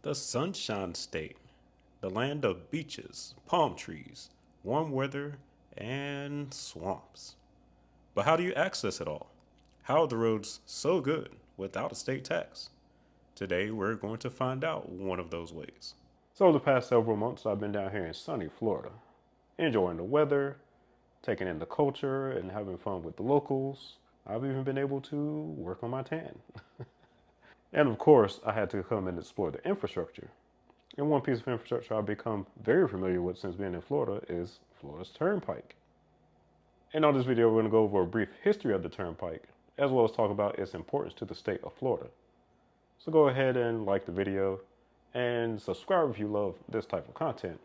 The Sunshine State, the land of beaches, palm trees, warm weather, and swamps. But how do you access it all? How are the roads so good without a state tax? Today, we're going to find out one of those ways. So, the past several months, I've been down here in sunny Florida, enjoying the weather, taking in the culture, and having fun with the locals. I've even been able to work on my tan. And of course, I had to come and explore the infrastructure. And one piece of infrastructure I've become very familiar with since being in Florida is Florida's Turnpike. And on this video, we're going to go over a brief history of the Turnpike, as well as talk about its importance to the state of Florida. So go ahead and like the video and subscribe if you love this type of content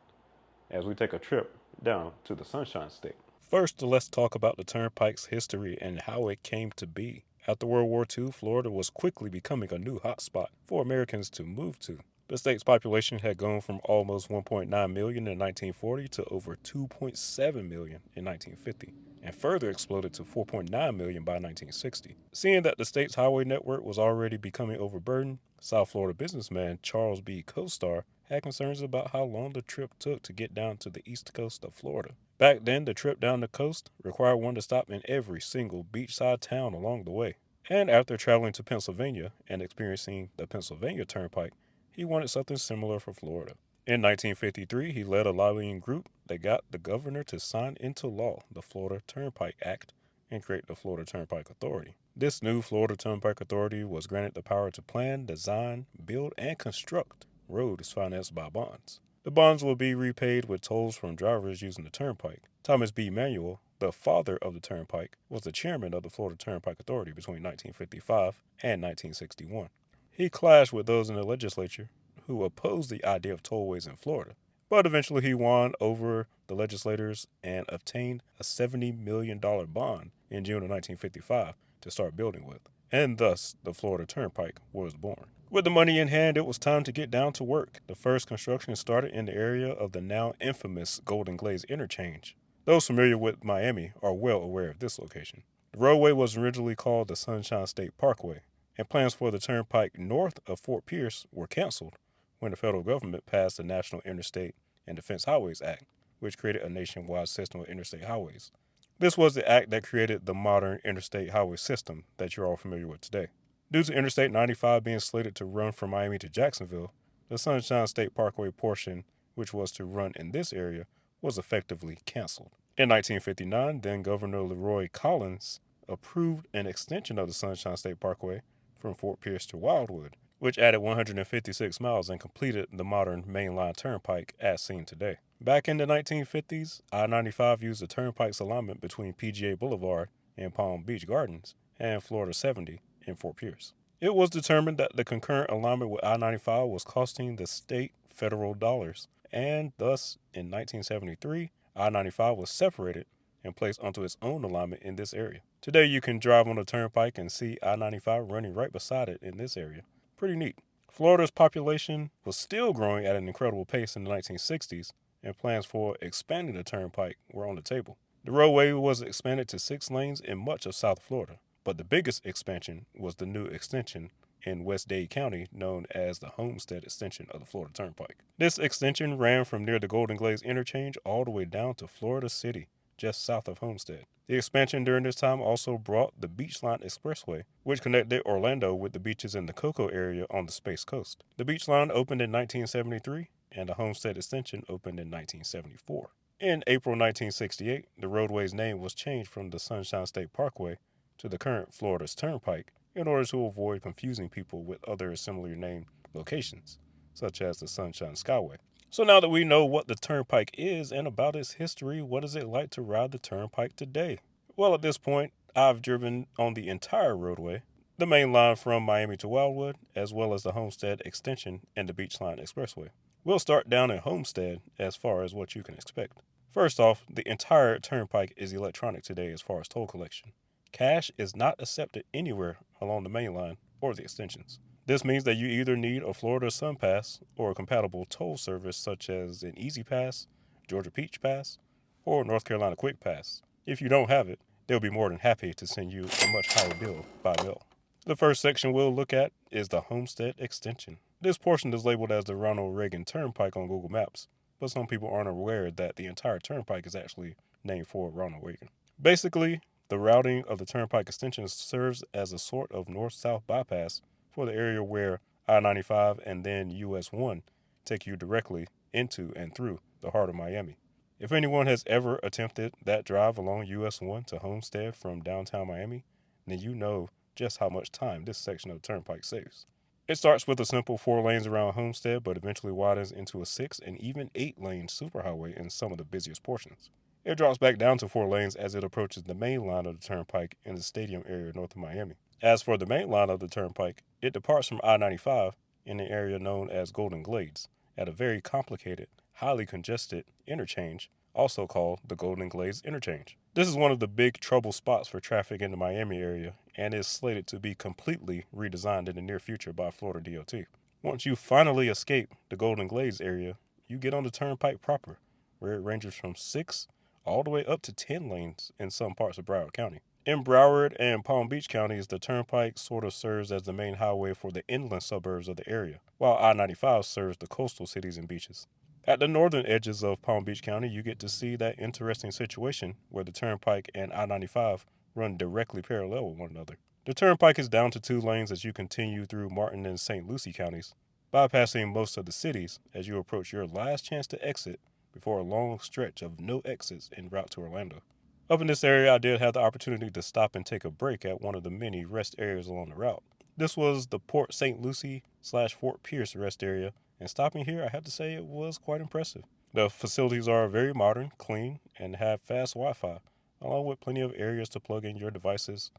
as we take a trip down to the Sunshine State. First, let's talk about the Turnpike's history and how it came to be. After World War II, Florida was quickly becoming a new hotspot for Americans to move to. The state's population had gone from almost 1.9 million in 1940 to over 2.7 million in 1950, and further exploded to 4.9 million by 1960. Seeing that the state's highway network was already becoming overburdened, South Florida businessman Charles B. Costar had concerns about how long the trip took to get down to the east coast of Florida. Back then, the trip down the coast required one to stop in every single beachside town along the way. And after traveling to Pennsylvania and experiencing the Pennsylvania Turnpike, he wanted something similar for Florida. In 1953, he led a lobbying group that got the governor to sign into law the Florida Turnpike Act and create the Florida Turnpike Authority. This new Florida Turnpike Authority was granted the power to plan, design, build, and construct roads financed by bonds. The bonds will be repaid with tolls from drivers using the Turnpike. Thomas B. Manuel, the father of the Turnpike, was the chairman of the Florida Turnpike Authority between 1955 and 1961. He clashed with those in the legislature who opposed the idea of tollways in Florida, but eventually he won over the legislators and obtained a $70 million bond in June of 1955 to start building with, and thus the Florida Turnpike was born. With the money in hand, it was time to get down to work. The first construction started in the area of the now infamous Golden Glades interchange. Those familiar with Miami are well aware of this location. The roadway was originally called the Sunshine State Parkway, and plans for the turnpike north of Fort Pierce were canceled when the federal government passed the National Interstate and Defense Highways Act, which created a nationwide system of interstate highways. This was the act that created the modern interstate highway system that you're all familiar with today. Due to Interstate 95 being slated to run from Miami to Jacksonville, the Sunshine State Parkway portion, which was to run in this area, was effectively canceled. In 1959, then Governor Leroy Collins approved an extension of the Sunshine State Parkway from Fort Pierce to Wildwood, which added 156 miles and completed the modern mainline turnpike as seen today. Back in the 1950s, I-95 used the turnpike's alignment between PGA Boulevard and Palm Beach Gardens and Florida 70 in Fort Pierce. It was determined that the concurrent alignment with I-95 was costing the state federal dollars, and thus in 1973, I-95 was separated and placed onto its own alignment in this area. Today you can drive on the turnpike and see I-95 running right beside it in this area. Pretty neat. Florida's population was still growing at an incredible pace in the 1960s, and plans for expanding the turnpike were on the table. The roadway was expanded to 6 lanes in much of South Florida, but the biggest expansion was the new extension in West Dade County known as the Homestead Extension of the Florida Turnpike. This extension ran from near the Golden Glades interchange all the way down to Florida City, just south of Homestead. The expansion during this time also brought the Beachline Expressway, which connected Orlando with the beaches in the Cocoa area on the Space Coast. The Beachline opened in 1973, and the Homestead Extension opened in 1974. In April 1968, the roadway's name was changed from the Sunshine State Parkway to the current Florida's Turnpike in order to avoid confusing people with other similarly named locations, such as the Sunshine Skyway. So now that we know what the Turnpike is and about its history, what is it like to ride the Turnpike today? Well, at this point, I've driven on the entire roadway, the main line from Miami to Wildwood, as well as the Homestead Extension and the Beachline Expressway. We'll start down at Homestead as far as what you can expect. First off, the entire Turnpike is electronic today as far as toll collection. Cash is not accepted anywhere along the main line or the extensions. This means that you either need a Florida Sun Pass or a compatible toll service such as an Easy Pass, Georgia Peach Pass, or North Carolina Quick Pass. If you don't have it, they'll be more than happy to send you a much higher bill by mail. The first section we'll look at is the Homestead Extension. This portion is labeled as the Ronald Reagan Turnpike on Google Maps, but some people aren't aware that the entire turnpike is actually named for Ronald Reagan. Basically, the routing of the turnpike extension serves as a sort of north-south bypass for the area where I-95 and then US 1 take you directly into and through the heart of Miami. If anyone has ever attempted that drive along US 1 to Homestead from downtown Miami, then you know just how much time this section of the turnpike saves. It starts with a simple 4 lanes around Homestead, but eventually widens into a 6 and even 8 lane superhighway in some of the busiest portions. It drops back down to 4 lanes as it approaches the main line of the turnpike in the stadium area north of Miami. As for the main line of the turnpike, it departs from I-95 in the area known as Golden Glades at a very complicated, highly congested interchange, also called the Golden Glades Interchange. This is one of the big trouble spots for traffic in the Miami area and is slated to be completely redesigned in the near future by Florida DOT. Once you finally escape the Golden Glades area, you get on the turnpike proper, where it ranges from 6 all the way up to 10 lanes in some parts of Broward County. In Broward and Palm Beach counties, the turnpike sort of serves as the main highway for the inland suburbs of the area, while I-95 serves the coastal cities and beaches. At the northern edges of Palm Beach County, you get to see that interesting situation where the turnpike and I-95 run directly parallel with one another. The turnpike is down to 2 lanes as you continue through Martin and St Lucie counties, bypassing most of the cities as you approach your last chance to exit before a long stretch of no exits en route to Orlando. Up in this area, I did have the opportunity to stop and take a break at one of the many rest areas along the route. This was the Port St. Lucie / Fort Pierce rest area, and stopping here, I have to say it was quite impressive. The facilities are very modern, clean, and have fast Wi-Fi, along with plenty of areas to plug in your devices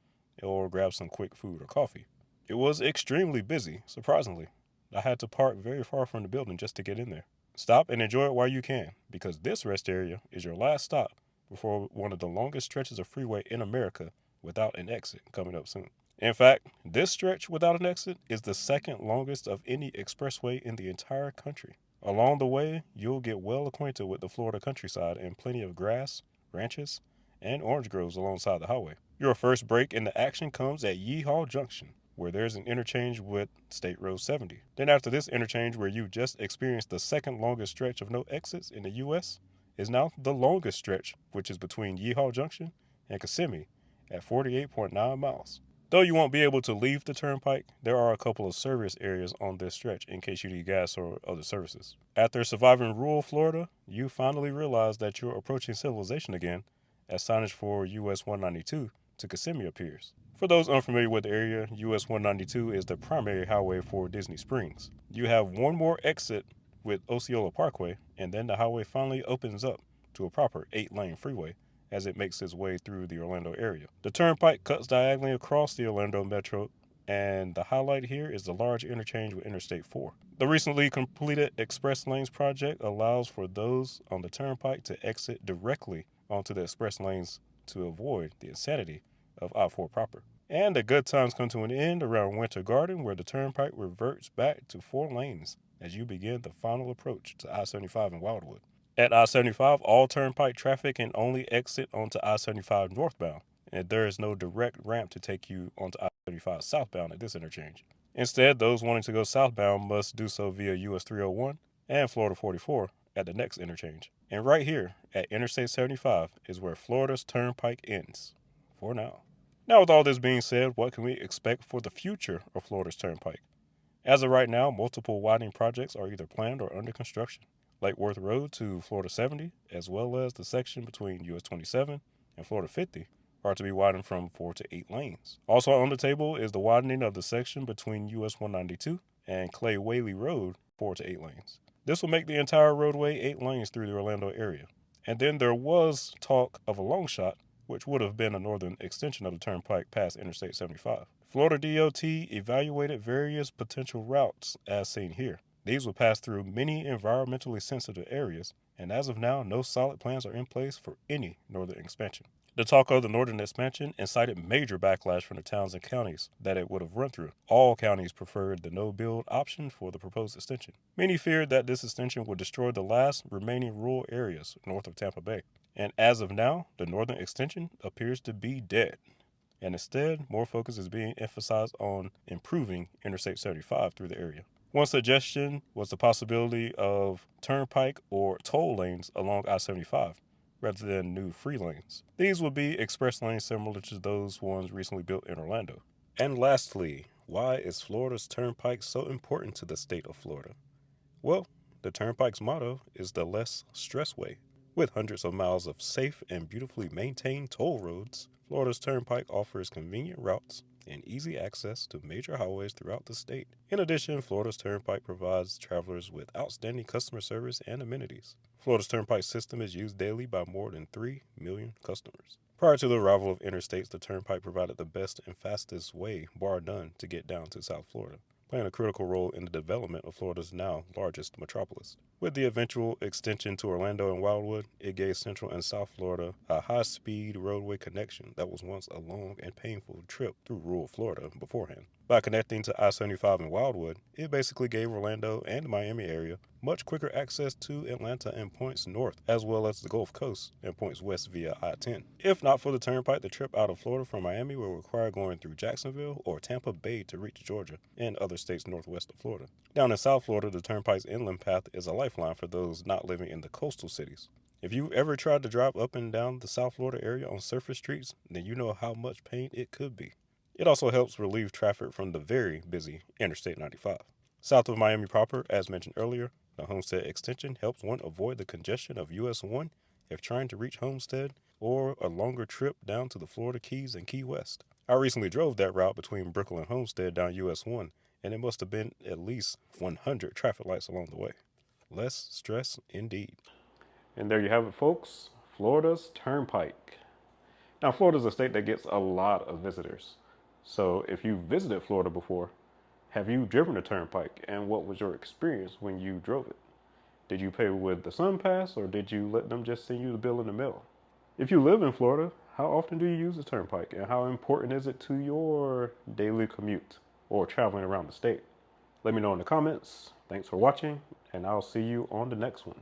or grab some quick food or coffee. It was extremely busy, surprisingly. I had to park very far from the building just to get in there. Stop and enjoy it while you can, because this rest area is your last stop before one of the longest stretches of freeway in America without an exit coming up soon. In fact, this stretch without an exit is the second longest of any expressway in the entire country. Along the way, you'll get well acquainted with the Florida countryside and plenty of grass, ranches, and orange groves alongside the highway. Your first break in the action comes at Yeehaw Junction, where there's an interchange with State Road 70. Then after this interchange, where you just experienced the second longest stretch of no exits in the U.S., is now the longest stretch, which is between Yeehaw Junction and Kissimmee at 48.9 miles. Though you won't be able to leave the turnpike, there are a couple of service areas on this stretch in case you need gas or other services. After surviving rural Florida, you finally realize that you're approaching civilization again as signage for US 192 to Kissimmee appears. For those unfamiliar with the area, US 192 is the primary highway for Disney Springs. You have one more exit with Osceola Parkway, and then the highway finally opens up to a proper 8-lane freeway as it makes its way through the Orlando area. The turnpike cuts diagonally across the Orlando metro, and the highlight here is the large interchange with Interstate 4. The recently completed Express Lanes project allows for those on the turnpike to exit directly onto the express lanes to avoid the insanity of I-4 proper. And the good times come to an end around Winter Garden, where the turnpike reverts back to 4 lanes as you begin the final approach to I-75 in Wildwood. At I-75, all turnpike traffic can only exit onto I-75 northbound, and there is no direct ramp to take you onto I-75 southbound at this interchange. Instead, those wanting to go southbound must do so via US 301 and Florida 44 at the next interchange. And right here at Interstate 75 is where Florida's Turnpike ends, for now. Now, with all this being said, what can we expect for the future of Florida's Turnpike? As of right now, multiple widening projects are either planned or under construction. Lake Worth Road to Florida 70, as well as the section between US 27 and Florida 50, are to be widened from 4 to 8 lanes. Also on the table is the widening of the section between US 192 and Clay Whaley Road, 4 to 8 lanes. This will make the entire roadway 8 lanes through the Orlando area. And then there was talk of a long shot, which would have been a northern extension of the turnpike past Interstate 75. Florida DOT evaluated various potential routes as seen here. These will pass through many environmentally sensitive areas, and as of now, no solid plans are in place for any northern expansion. The talk of the northern expansion incited major backlash from the towns and counties that it would have run through. All counties preferred the no-build option for the proposed extension. Many feared that this extension would destroy the last remaining rural areas north of Tampa Bay. And as of now, the northern extension appears to be dead. and instead, more focus is being emphasized on improving Interstate 75 through the area. One suggestion was the possibility of turnpike or toll lanes along I-75 rather than new free lanes. These would be express lanes similar to those ones recently built in Orlando. And lastly, why is Florida's Turnpike so important to the state of Florida? Well, the Turnpike's motto is the less stress way. With hundreds of miles of safe and beautifully maintained toll roads, Florida's Turnpike offers convenient routes and easy access to major highways throughout the state. In addition, Florida's Turnpike provides travelers with outstanding customer service and amenities. Florida's Turnpike system is used daily by more than 3 million customers. Prior to the arrival of interstates, the Turnpike provided the best and fastest way, bar none, to get down to South Florida, playing a critical role in the development of Florida's now largest metropolis. With the eventual extension to Orlando and Wildwood, it gave Central and South Florida a high-speed roadway connection that was once a long and painful trip through rural Florida beforehand. By connecting to I-75 and Wildwood, it basically gave Orlando and the Miami area much quicker access to Atlanta and points north, as well as the Gulf Coast and points west via I-10. If not for the Turnpike, the trip out of Florida from Miami will require going through Jacksonville or Tampa Bay to reach Georgia and other states northwest of Florida. Down in South Florida, the Turnpike's inland path is a lifeline for those not living in the coastal cities. If you ever tried to drive up and down the South Florida area on surface streets, then you know how much pain it could be. It also helps relieve traffic from the very busy Interstate 95. South of Miami proper, as mentioned earlier, the Homestead Extension helps one avoid the congestion of US 1 if trying to reach Homestead or a longer trip down to the Florida Keys and Key West. I recently drove that route between Brooklyn and Homestead down US 1, and it must have been at least 100 traffic lights along the way. Less stress indeed. And there you have it, folks. Florida's Turnpike. Now, Florida's a state that gets a lot of visitors. So if you visited Florida before, have you driven a turnpike, and what was your experience when you drove it? Did you pay with the Sun Pass, or did you let them just send you the bill in the mail? If you live in Florida, how often do you use the turnpike, and how important is it to your daily commute or traveling around the state? Let me know in the comments. Thanks for watching, and I'll see you on the next one.